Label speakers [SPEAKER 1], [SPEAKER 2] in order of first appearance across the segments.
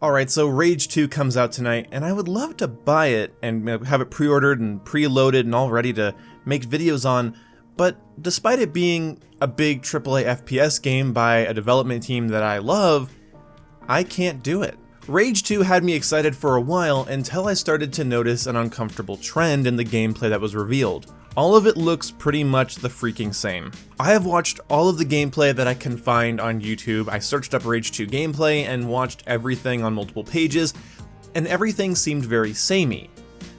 [SPEAKER 1] Alright, so Rage 2 comes out tonight, and I would love to buy it and have it pre-ordered and preloaded and all ready to make videos on, but despite it being a big AAA FPS game by a development team that I love, I can't do it. Rage 2 had me excited for a while until I started to notice an uncomfortable trend in the gameplay that was revealed. All of it looks pretty much the freaking same. I have watched all of the gameplay that I can find on YouTube. I searched up Rage 2 gameplay and watched everything on multiple pages, and everything seemed very samey.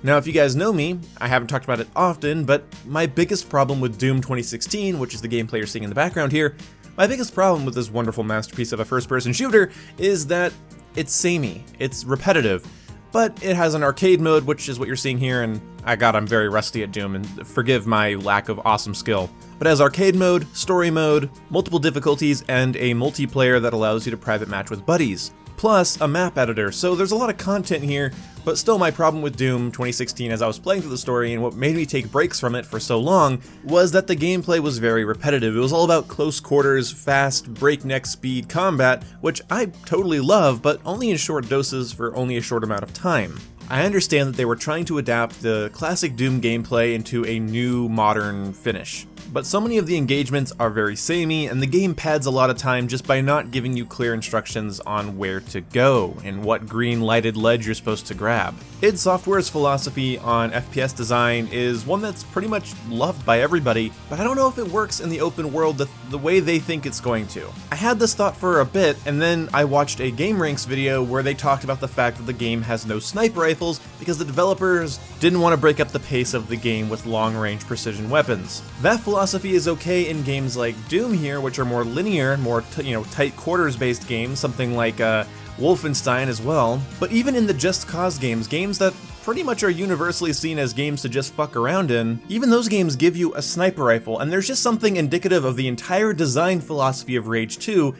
[SPEAKER 1] Now, if you guys know me, I haven't talked about it often, but my biggest problem with Doom 2016, which is the gameplay you're seeing in the background here, my biggest problem with this wonderful masterpiece of a first-person shooter is that it's samey, it's repetitive. But it has an arcade mode, which is what you're seeing here, and I'm very rusty at Doom, and forgive my lack of awesome skill. But it has arcade mode, story mode, multiple difficulties, and a multiplayer that allows you to private match with buddies. Plus, a map editor, so there's a lot of content here, but still my problem with Doom 2016 as I was playing through the story and what made me take breaks from it for so long was that the gameplay was very repetitive. It was all about close quarters, fast, breakneck speed combat, which I totally love, but only in short doses for only a short amount of time. I understand that they were trying to adapt the classic Doom gameplay into a new, modern finish. But so many of the engagements are very samey, and the game pads a lot of time just by not giving you clear instructions on where to go and what green lighted ledge you're supposed to grab. id Software's philosophy on FPS design is one that's pretty much loved by everybody, but I don't know if it works in the open world the way they think it's going to. I had this thought for a bit, and then I watched a GameRanks video where they talked about the fact that the game has no sniper rifles because the developers didn't want to break up the pace of the game with long-range precision weapons. That philosophy is okay in games like Doom here, which are more linear, more tight quarters-based games, something like Wolfenstein as well. But even in the Just Cause games that pretty much are universally seen as games to just fuck around in, even those games give you a sniper rifle, and there's just something indicative of the entire design philosophy of Rage 2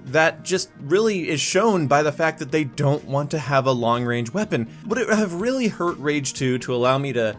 [SPEAKER 1] that just really is shown by the fact that they don't want to have a long-range weapon. Would it have really hurt Rage 2 to allow me to,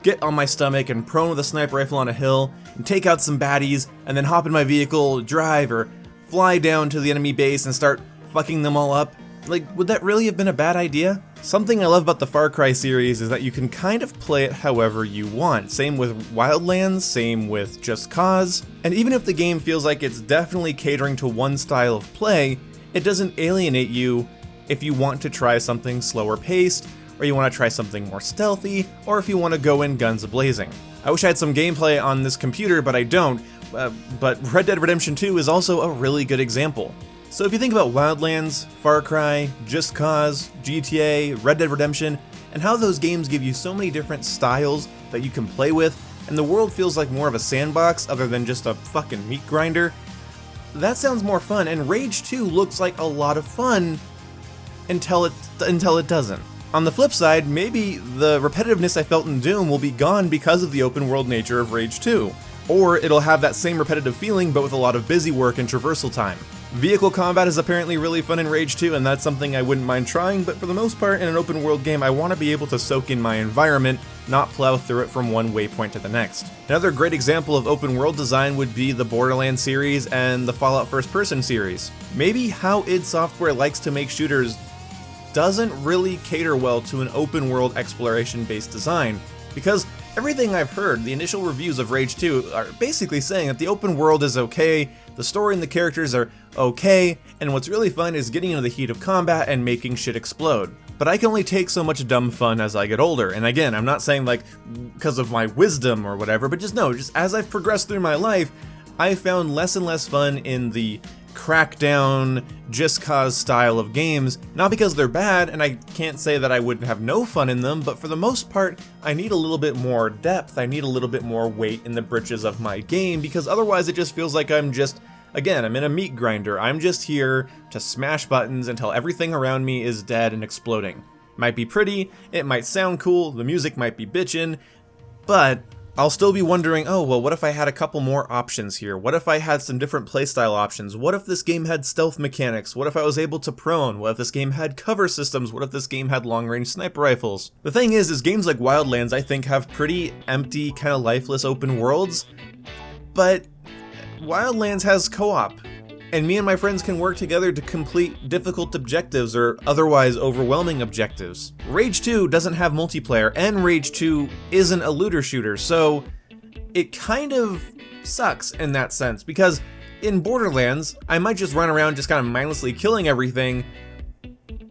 [SPEAKER 1] get on my stomach and prone with a sniper rifle on a hill and take out some baddies and then hop in my vehicle, drive, or fly down to the enemy base and start fucking them all up? Like, would that really have been a bad idea? Something I love about the Far Cry series is that you can kind of play it however you want. Same with Wildlands, same with Just Cause, and even if the game feels like it's definitely catering to one style of play, it doesn't alienate you if you want to try something slower paced, or you want to try something more stealthy, or if you want to go in guns a-blazing. I wish I had some gameplay on this computer, but I don't, but Red Dead Redemption 2 is also a really good example. So if you think about Wildlands, Far Cry, Just Cause, GTA, Red Dead Redemption, and how those games give you so many different styles that you can play with, and the world feels like more of a sandbox other than just a fucking meat grinder, that sounds more fun, and Rage 2 looks like a lot of fun until it doesn't. On the flip side, maybe the repetitiveness I felt in Doom will be gone because of the open world nature of Rage 2, or it'll have that same repetitive feeling but with a lot of busy work and traversal time. Vehicle combat is apparently really fun in Rage 2, and that's something I wouldn't mind trying, but for the most part in an open world game I want to be able to soak in my environment, not plow through it from one waypoint to the next. Another great example of open world design would be the Borderlands series and the Fallout First Person series. Maybe how id Software likes to make shooters doesn't really cater well to an open world exploration based design, because everything I've heard, the initial reviews of Rage 2 are basically saying that the open world is okay, the story and the characters are okay, and what's really fun is getting into the heat of combat and making shit explode. But I can only take so much dumb fun as I get older, and again, I'm not saying like because of my wisdom or whatever, but just as I've progressed through my life, I found less and less fun in the crackdown, Just Cause style of games, not because they're bad, and I can't say that I wouldn't have no fun in them, but for the most part, I need a little bit more depth, I need a little bit more weight in the britches of my game, because otherwise it just feels like I'm in a meat grinder. I'm just here to smash buttons until everything around me is dead and exploding. It might be pretty, it might sound cool, the music might be bitchin', but I'll still be wondering, oh, well, what if I had a couple more options here? What if I had some different playstyle options? What if this game had stealth mechanics? What if I was able to prone? What if this game had cover systems? What if this game had long-range sniper rifles? The thing is games like Wildlands, I think, have pretty empty, kind of lifeless open worlds, but Wildlands has co-op. and me and my friends can work together to complete difficult objectives or otherwise overwhelming objectives. Rage 2 doesn't have multiplayer, and Rage 2 isn't a looter shooter, so it kind of sucks in that sense, because in Borderlands, I might just run around just kind of mindlessly killing everything,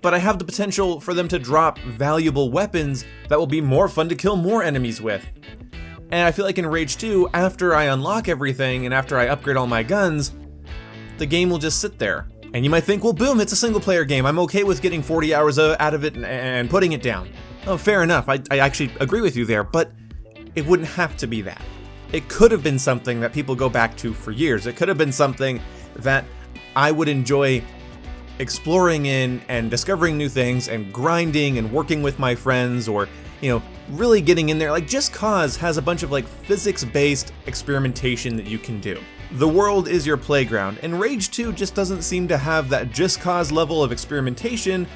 [SPEAKER 1] but I have the potential for them to drop valuable weapons that will be more fun to kill more enemies with. And I feel like in Rage 2, after I unlock everything and after I upgrade all my guns, the game will just sit there. And you might think, well, boom, it's a single player game. I'm okay with getting 40 hours out of it and putting it down. Oh, fair enough. I actually agree with you there, but it wouldn't have to be that. It could have been something that people go back to for years. It could have been something that I would enjoy exploring in and discovering new things and grinding and working with my friends, or, you know, really getting in there. Like, Just Cause has a bunch of like physics-based experimentation that you can do. The world is your playground, and Rage 2 just doesn't seem to have that Just Cause level of experimentation,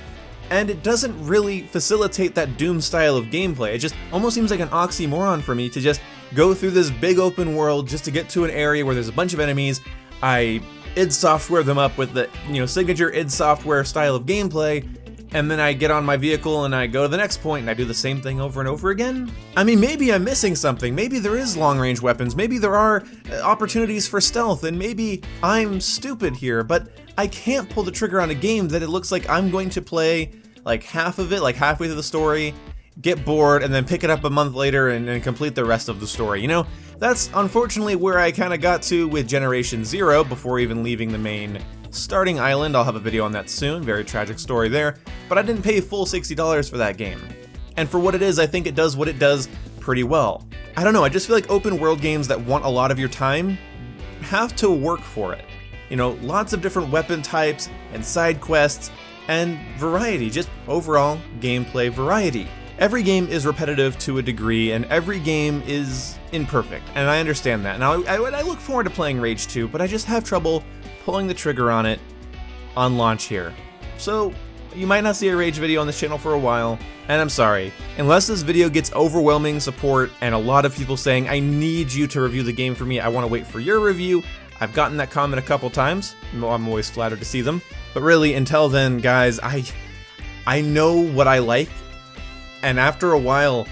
[SPEAKER 1] and it doesn't really facilitate that Doom style of gameplay. It just almost seems like an oxymoron for me to just go through this big open world just to get to an area where there's a bunch of enemies. I id Software them up with the, you know, signature id Software style of gameplay, and then I get on my vehicle and I go to the next point and I do the same thing over and over again. I mean, maybe I'm missing something. Maybe there is long-range weapons. Maybe there are opportunities for stealth, and maybe I'm stupid here, but I can't pull the trigger on a game that it looks like I'm going to play like half of it, like halfway through the story, get bored, and then pick it up a month later and complete the rest of the story. You know, that's unfortunately where I kind of got to with Generation Zero before even leaving the main starting island. I'll have a video on that soon, very tragic story there, but I didn't pay full $60 for that game. And for what it is, I think it does what it does pretty well. I don't know, I just feel like open world games that want a lot of your time have to work for it. You know, lots of different weapon types and side quests and variety, just overall gameplay variety. Every game is repetitive to a degree, and every game is imperfect, and I understand that. Now, I look forward to playing Rage 2, but I just have trouble pulling the trigger on it on launch here. So, you might not see a Rage video on this channel for a while, and I'm sorry. Unless this video gets overwhelming support and a lot of people saying, I need you to review the game for me, I want to wait for your review. I've gotten that comment a couple times. I'm always flattered to see them. But really, until then, guys, I know what I like, and after a while,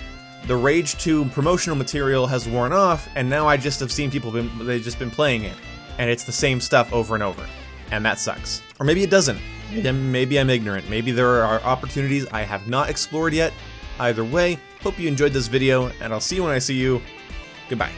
[SPEAKER 1] the Rage 2 promotional material has worn off, and now I just have seen people, they've just been playing it, and it's the same stuff over and over, and that sucks. Or maybe it doesn't. Maybe I'm ignorant. Maybe there are opportunities I have not explored yet. Either way, hope you enjoyed this video, and I'll see you when I see you. Goodbye.